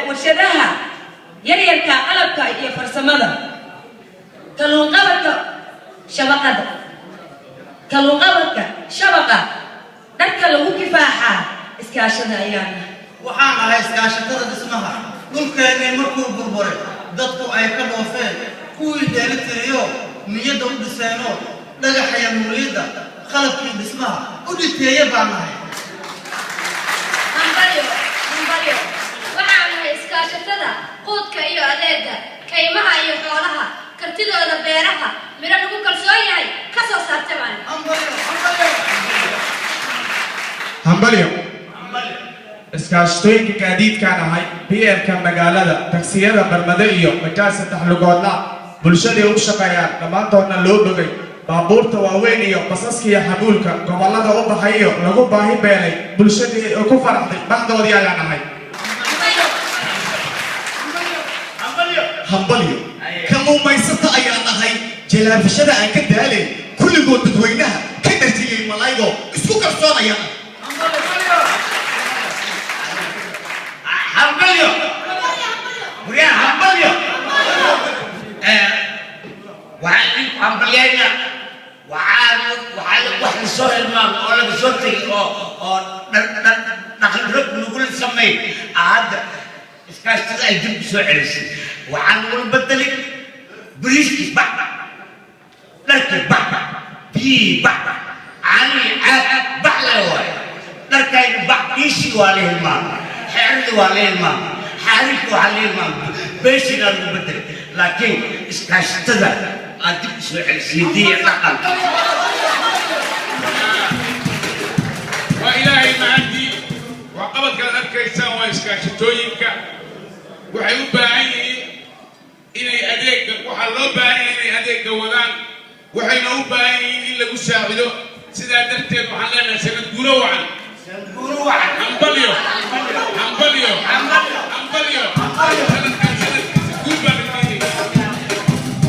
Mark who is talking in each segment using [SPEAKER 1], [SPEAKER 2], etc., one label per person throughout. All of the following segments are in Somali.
[SPEAKER 1] warshadaha yaryarka qalabka iyo farsamada kalluun qabadka shabaqa dharka lagu kifaaxa iskaashada ayaana
[SPEAKER 2] waxaan ahay iskaashatada dhismaha dhulkeena markuu burburay dadku ay ka dhoofeen kuwii dheelitiriyo niyada u dhiseeno dhagaxaya muuliyada qalabkii dhismaha u dhiteeya baan nahay
[SPEAKER 3] waxaan nahay iskaashatada quudka iyo adeega kaymaha iyo xoolaha kartidooda beeraha miro lagu kalsoon yahay ka soo saartay baan
[SPEAKER 4] hambalyo iskaashatooyinka gaadiidkaan ahay BRka magaalada taksiyada barmado iyo majaal saddex lugoodla bulshadii u shaqeeyaan dhammaantoodna loo bogay baabuurta waaweyn iyo basaska iyo xamuulka gobollada u baxay iyo lagu baahi beelay bulshadii ku faraxday baxdoodii ayaan ahay
[SPEAKER 5] hambalyo kamuumaysata ayaan ahay jalaabashada aan ka daalay kulligood dadweynaha ka dharjiyey malaygo isku kalsoonaya
[SPEAKER 2] hambalyo buriyaan hambalyo waxaan hambalyayna waxaan soo helmaan oo laga soo tegay oo dhaqan rog lagula sameey hadda iskaashatada ay dib u soo celisay waxaan wala bedelay bariiskii baxba dharkii baxba biyii baxba caanii caad baxla waay dharkayna bax diishii waa la hilmaama xeeradii waa la hilmaama xaarinkii waa la hilmaama beeshigaa lagu bedelay laakiin iskaashatada aad dib u soo celisay diya dhaqanka
[SPEAKER 6] waa ilaahay mahadii waa qabadkaad arkaysaan waa iskaashatooyinka waxay u baahan yihiin inay adeegga waxaa loo baahan yahay inay adeegga wadaan waxayna u baahan yihiin in lagu saacido sidaa darteed waxaan leenahay sanad guuro wacan hambalyo sanadkan sanadkiisa guur baa la keenaya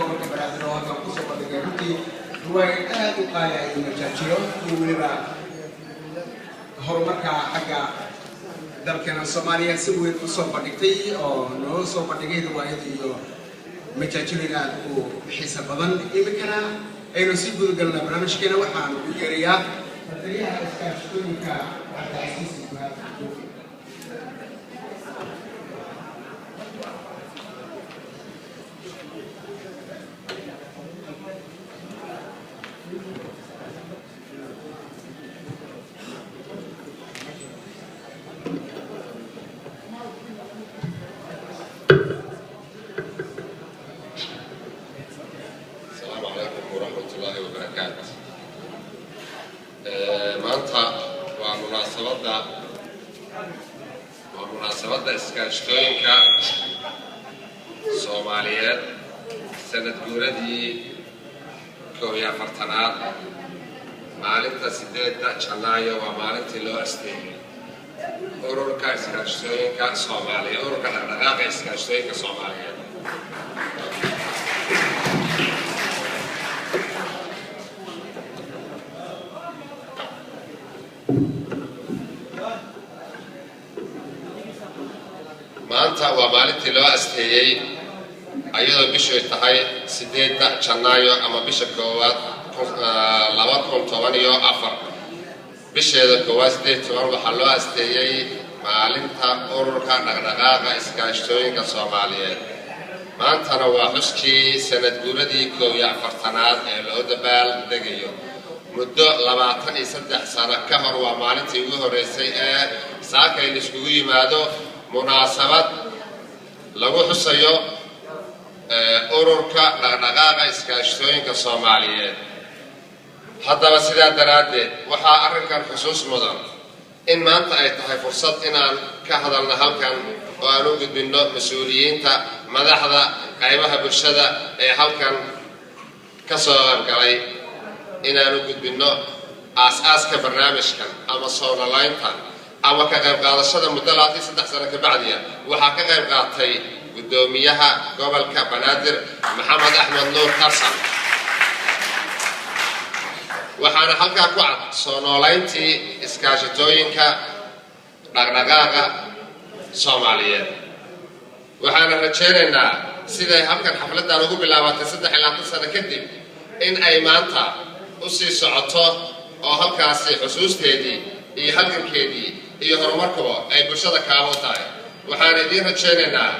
[SPEAKER 7] gobolka banaadir oo halkan kusoo bandhigay runtii riwaayad aad u qaali ay majaajiro iyo weliba horumarka xagga dalkeena Soomaaliya si weyn u soo bandhigtay oo noo soo bandhigay riwaayad iyo majaajirina oo xiisa badan imikana aynu si guud galna barnaamijkeena waxaan u yeerayaa taliyaha iskaashatooyinka Cabdicasiis
[SPEAKER 8] munaasabadda iskaashatooyinka Soomaaliyeed sanad guuradii 41aad maalinta 8 Janaayo waa maalintii loo asteeyay ururka iskaashatooyinka Soomaaliyeed ururka dhaqdhaqaaqa iskaashatooyinka Soomaaliyeed maanta waa maalintii loo asteeyay ayadoo bishu tahay 8 Janaayo ama bisha koowaad 2014 bisheeda koowaad 8 waxaa loo asteeyay maalinta ururka dhaqdhaqaaqa iskaashatooyinka Soomaaliyeed maantana waa xuskii sanad guuradii 41aad ee loo dabaal degayo muddo 23 sano ka hor waa maalintii ugu horeysay ee saakay la iskugu yimaado munaasabad lagu xusayo ururka dhaqdhaqaaqa iskaashatooyinka Soomaaliyeed haddaba sidaa daraaddeed waxaa arrinkan xusuus mudan in maanta ay tahay fursad inaan ka hadalno halkan oo aan u gudbinno mas-uuliyiinta madaxda qaybaha bulshada ee halkan ka soo qaybgalay inaan u gudbinno aas-aaska barnaamijkan ama soo dhalaynta ama ka qayb qaadashada muddo 3 sano ka bacdiya waxaa ka qayb qaatay gudoomiyaha gobolka Banaadir Maxamed Axmed Nuur Tarsan waxaana halkaa ku cad soo noolayntii iskaashatooyinka dhaqdhaqaaqa Soomaaliyeed waxaana rajaynaynaa siday halkan xafladan ugu bilaabatay 3 sano kadib in ay maanta u sii socoto oo halkaasi xusuusteedii iyo halgankeedii iyo horumarkaba ay bulshada kaabo tahay waxaan idin rajaynaynaa